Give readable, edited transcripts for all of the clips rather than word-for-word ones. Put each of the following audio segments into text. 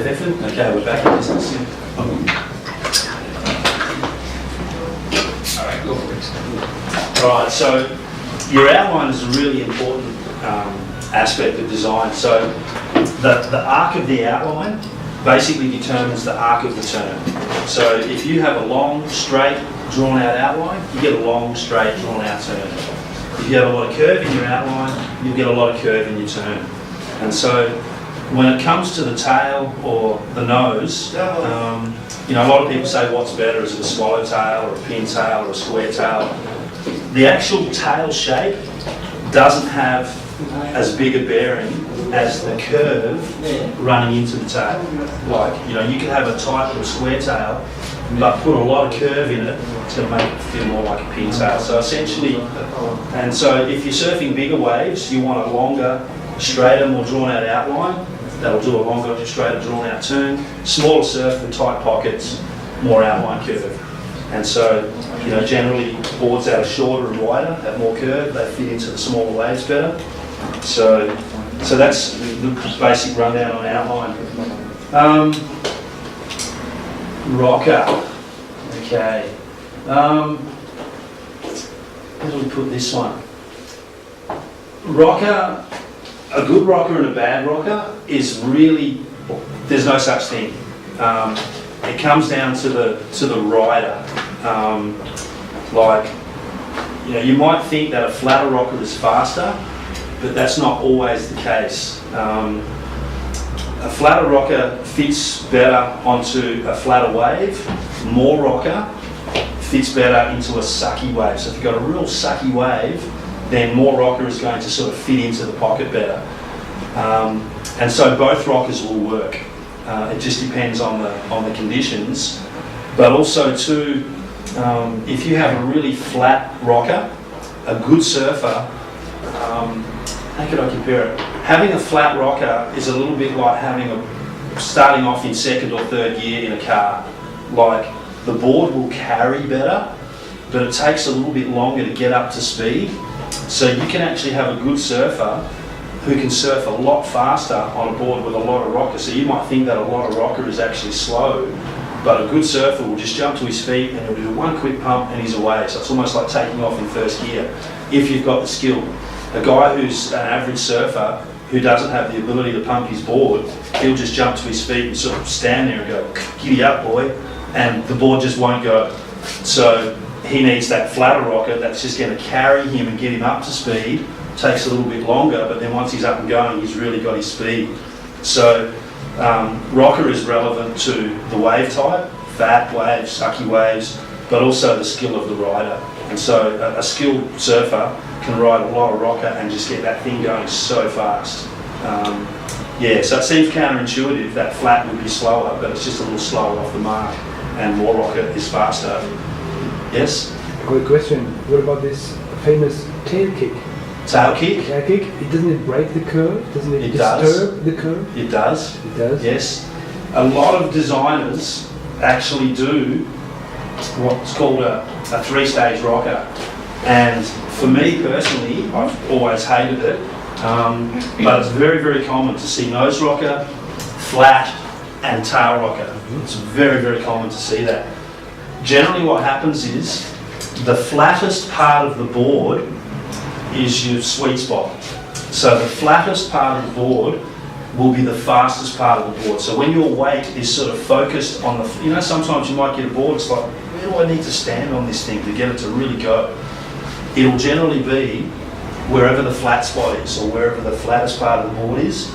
Effort? Okay, we're back in business. Alright, so your outline is a really important aspect of design. So the arc of the outline basically determines the arc of the turn. So if you have a long, straight, drawn out outline, you get a long, straight, drawn out turn. If you have a lot of curve in your outline, you'll get a lot of curve in your turn. And so when it comes to the tail or the nose, you know, a lot of people say what's better, is it a swallowtail or a pintail or a square tail? The actual tail shape doesn't have as big a bearing as the curve running into the tail. Like, you know, you could have a tight little square tail, but put a lot of curve in it, it's going to make it feel more like a pintail. So essentially, and so if you're surfing bigger waves, you want a longer, straighter, more drawn out outline. That'll do a longer, straighter, drawn out turn. Smaller surf with tight pockets, more outline curve. And so, you know, generally boards that are shorter and wider have more curve. They fit into the smaller waves better. So that's the basic rundown on outline. Rocker. Okay. Where do we put this one? Rocker. A good rocker and a bad rocker is really, there's no such thing. It comes down to the rider. Like, you know, you might think that a flatter rocker is faster, but that's not always the case. A flatter rocker fits better onto a flatter wave. More rocker fits better into a sucky wave. So if you've got a real sucky wave, then more rocker is going to sort of fit into the pocket better. And so both rockers will work. It just depends on the conditions. But also too, if you have a really flat rocker, a good surfer, how could I compare it? Having a flat rocker is a little bit like starting off in second or third gear in a car. Like, the board will carry better, but it takes a little bit longer to get up to speed. So you can actually have a good surfer who can surf a lot faster on a board with a lot of rocker. So you might think that a lot of rocker is actually slow, but a good surfer will just jump to his feet and he'll do one quick pump and he's away. So it's almost like taking off in first gear if you've got the skill. A guy who's an average surfer who doesn't have the ability to pump his board, he'll just jump to his feet and sort of stand there and go, giddy up boy, and the board just won't go. So he needs that flatter rocker that's just going to carry him and get him up to speed. Takes a little bit longer, but then once he's up and going, he's really got his speed. So rocker is relevant to the wave type, fat waves, sucky waves, but also the skill of the rider. And so a skilled surfer can ride a lot of rocker and just get that thing going so fast. Yeah, so it seems counterintuitive that flat would be slower, but it's just a little slower off the mark, and more rocker is faster. Yes? Good question. What about this famous tail kick? Tail kick? Tail kick, doesn't it break the curve? Doesn't it disturb the curve? It does. It does? Yes. A lot of designers actually do what's called a three-stage rocker. And for me personally, I've always hated it. But it's very, very common to see nose rocker, flat, and tail rocker. It's very, very common to see that. Generally what happens is the flattest part of the board is your sweet spot. So the flattest part of the board will be the fastest part of the board. So when your weight is sort of focused on the, you know, sometimes you might get a board, it's like, where do I need to stand on this thing to get it to really go? It'll generally be wherever the flat spot is, or wherever the flattest part of the board is.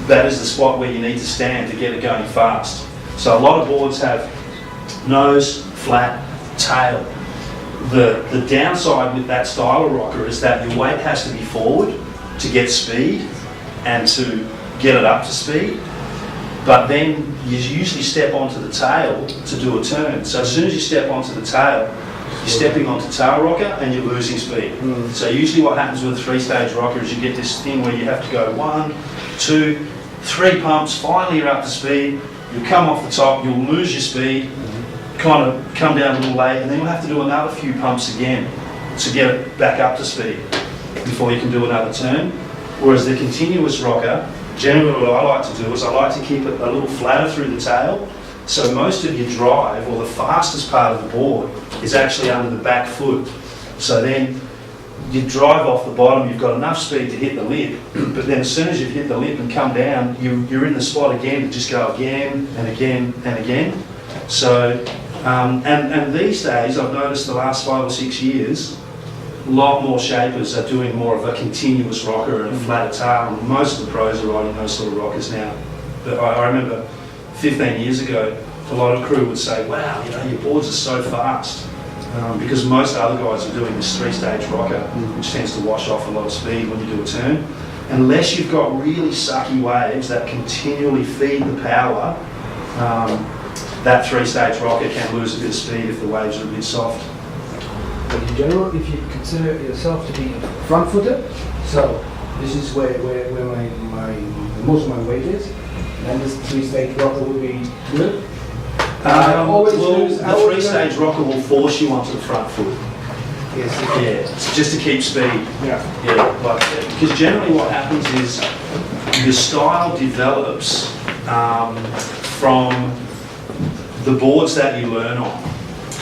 That is the spot where you need to stand to get it going fast. So a lot of boards have nose, flat, tail. The downside with that style of rocker is that your weight has to be forward to get speed and to get it up to speed. But then you usually step onto the tail to do a turn. So as soon as you step onto the tail, you're stepping onto tail rocker and you're losing speed. So usually what happens with a three-stage rocker is you get this thing where you have to go 1, 2, 3 pumps, finally you're up to speed, you'll come off the top, you'll lose your speed, kind of come down a little late, and then you'll have to do another few pumps again to get it back up to speed before you can do another turn. Whereas the continuous rocker, generally what I like to do is I like to keep it a little flatter through the tail. So most of your drive, or the fastest part of the board, is actually under the back foot. So then you drive off the bottom, you've got enough speed to hit the lip, but then as soon as you've hit the lip and come down, you're in the spot again to just go again and again and again. So, and these days, I've noticed the last 5 or 6 years, a lot more shapers are doing more of a continuous rocker and a flatter tail. Most of the pros are riding those sort of rockers now. But I remember 15 years ago, a lot of crew would say, wow, you know, your boards are so fast. Because most other guys are doing this 3-stage rocker, which tends to wash off a lot of speed when you do a turn. Unless you've got really sucky waves that continually feed the power, that 3-stage rocker can lose a bit of speed if the waves are a bit soft. But in general, if you consider yourself to be a front footer, so this is where most of my weight is, then this 3-stage rocker will be good. The 3-stage rocker will force you onto the front foot. Yes. Yeah, it's just to keep speed. Yeah. Yeah, because generally what happens is your style develops from the boards that you learn on.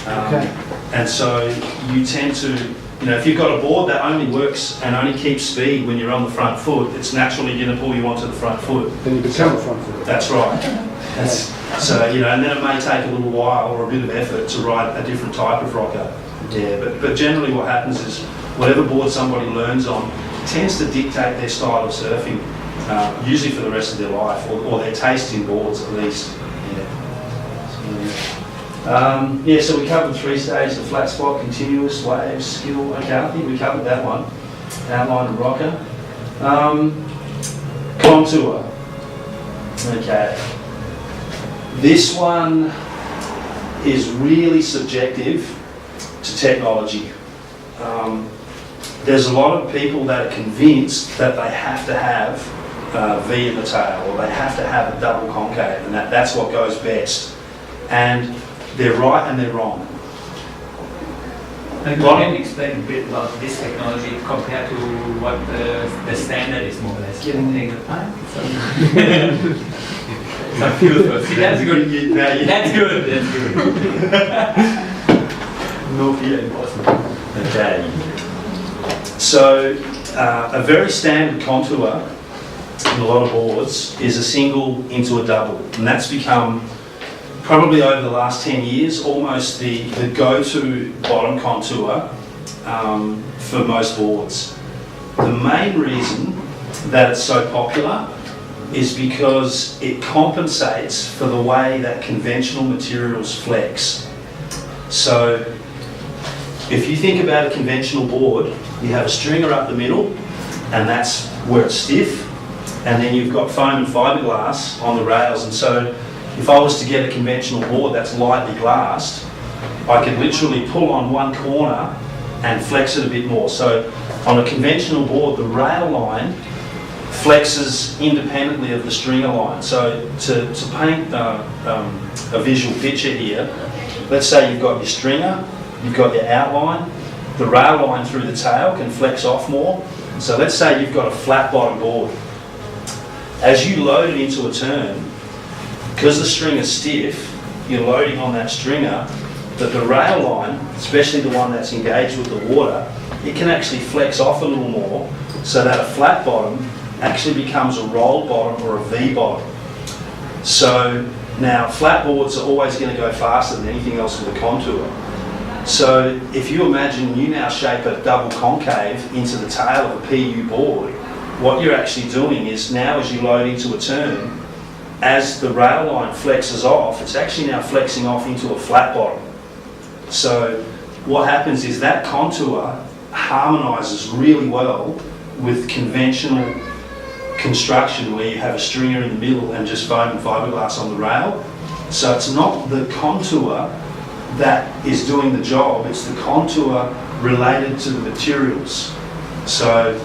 Okay. And so you tend to, you know, if you've got a board that only works and only keeps speed when you're on the front foot, it's naturally going to pull you onto the front foot. Then you become a front footer. That's right. So, you know, and then it may take a little while or a bit of effort to ride a different type of rocker. Yeah, but generally what happens is whatever board somebody learns on tends to dictate their style of surfing, usually for the rest of their life, or their taste in boards at least. Yeah. So we covered 3 stages: the flat spot, continuous, waves, skill. Okay, I think we covered that one. Outline and rocker. Contour. Okay. This one is really subjective to technology. There's a lot of people that are convinced that they have to have V in the tail, or they have to have a double concave, and that's what goes best. And they're right and they're wrong. And can you explain a bit about this technology compared to what the standard is, more or less? Getting the time? Some fuel first. See, that's good. That's good. That's good. No fear impossible. Okay. So a very standard contour in a lot of boards is a single into a double, and that's become probably over the last 10 years almost the go-to bottom contour for most boards. The main reason that it's so popular is because it compensates for the way that conventional materials flex. So if you think about a conventional board, you have a stringer up the middle, and that's where it's stiff, and then you've got foam and fiberglass on the rails. And so if I was to get a conventional board that's lightly glassed, I could literally pull on one corner and flex it a bit more. So on a conventional board, the rail line flexes independently of the stringer line. So to paint a visual picture here, let's say you've got your stringer, you've got your outline, the rail line through the tail can flex off more. So let's say you've got a flat bottom board. As you load it into a turn, because the stringer's stiff, you're loading on that stringer, but the rail line, especially the one that's engaged with the water, it can actually flex off a little more, so that a flat bottom actually becomes a roll bottom or a V bottom. So now flat boards are always going to go faster than anything else with a contour. So if you imagine you now shape a double concave into the tail of a PU board, what you're actually doing is now as you load into a turn, as the rail line flexes off, it's actually now flexing off into a flat bottom. So what happens is that contour harmonises really well with conventional construction where you have a stringer in the middle and just foam and fiberglass on the rail. So it's not the contour that is doing the job, it's the contour related to the materials. So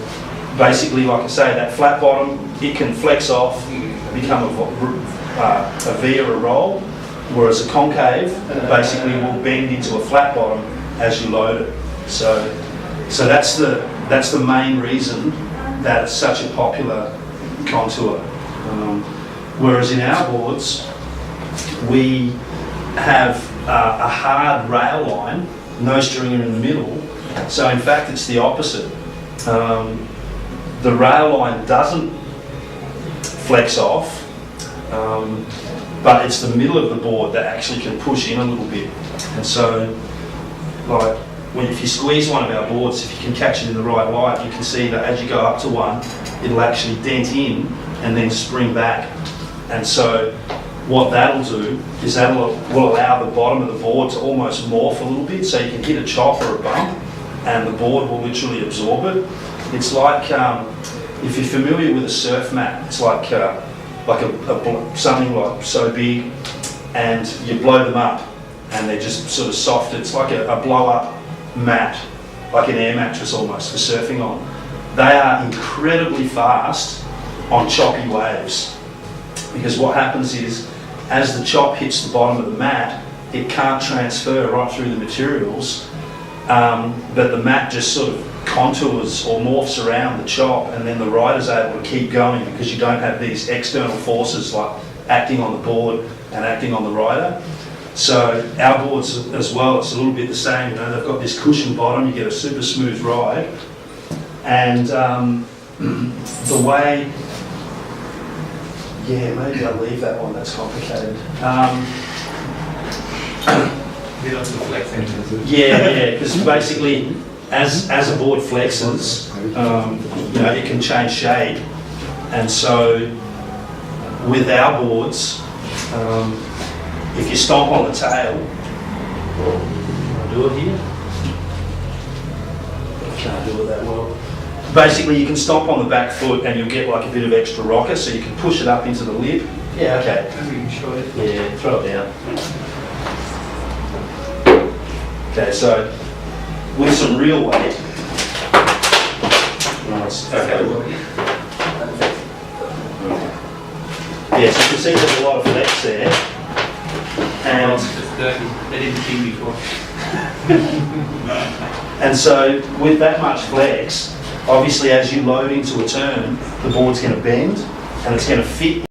basically, like I say, that flat bottom, it can flex off, become a V or a roll, whereas a concave basically will bend into a flat bottom as you load it. So that's the main reason that it's such a popular contour. Whereas in our boards, we have a hard rail line, no stringer in the middle. So in fact, it's the opposite. The rail line doesn't flex off, but it's the middle of the board that actually can push in a little bit. And so, like, if you squeeze one of our boards, if you can catch it in the right light, you can see that as you go up to one, it'll actually dent in and then spring back. And so what that'll do is that will allow the bottom of the board to almost morph a little bit, so you can hit a chop or a bump and the board will literally absorb it. It's like, if you're familiar with a surf mat, it's like something like so big, and you blow them up and they're just sort of soft. It's like a blow up mat, like an air mattress almost for surfing on. They are incredibly fast on choppy waves, because what happens is, as the chop hits the bottom of the mat, it can't transfer right through the materials, but the mat just sort of contours or morphs around the chop, and then the rider's able to keep going because you don't have these external forces like acting on the board and acting on the rider. So our boards as well, it's a little bit the same. You know, they've got this cushion bottom, you get a super smooth ride, and the way, yeah, maybe I'll leave that one, that's complicated. Yeah, because basically, as a board flexes, you know, it can change shape, and so with our boards, if you stomp on the tail, I'll do it here. I can't do it that well. Basically, you can stomp on the back foot and you'll get like a bit of extra rocker, so you can push it up into the lip. Yeah, okay. Yeah, throw it down. Okay, so with some real weight. Okay. Yeah, so you can see there's a lot of flex there. And they didn't clean before. And so with that much flex, obviously as you load into a turn, the board's going to bend and it's going to fit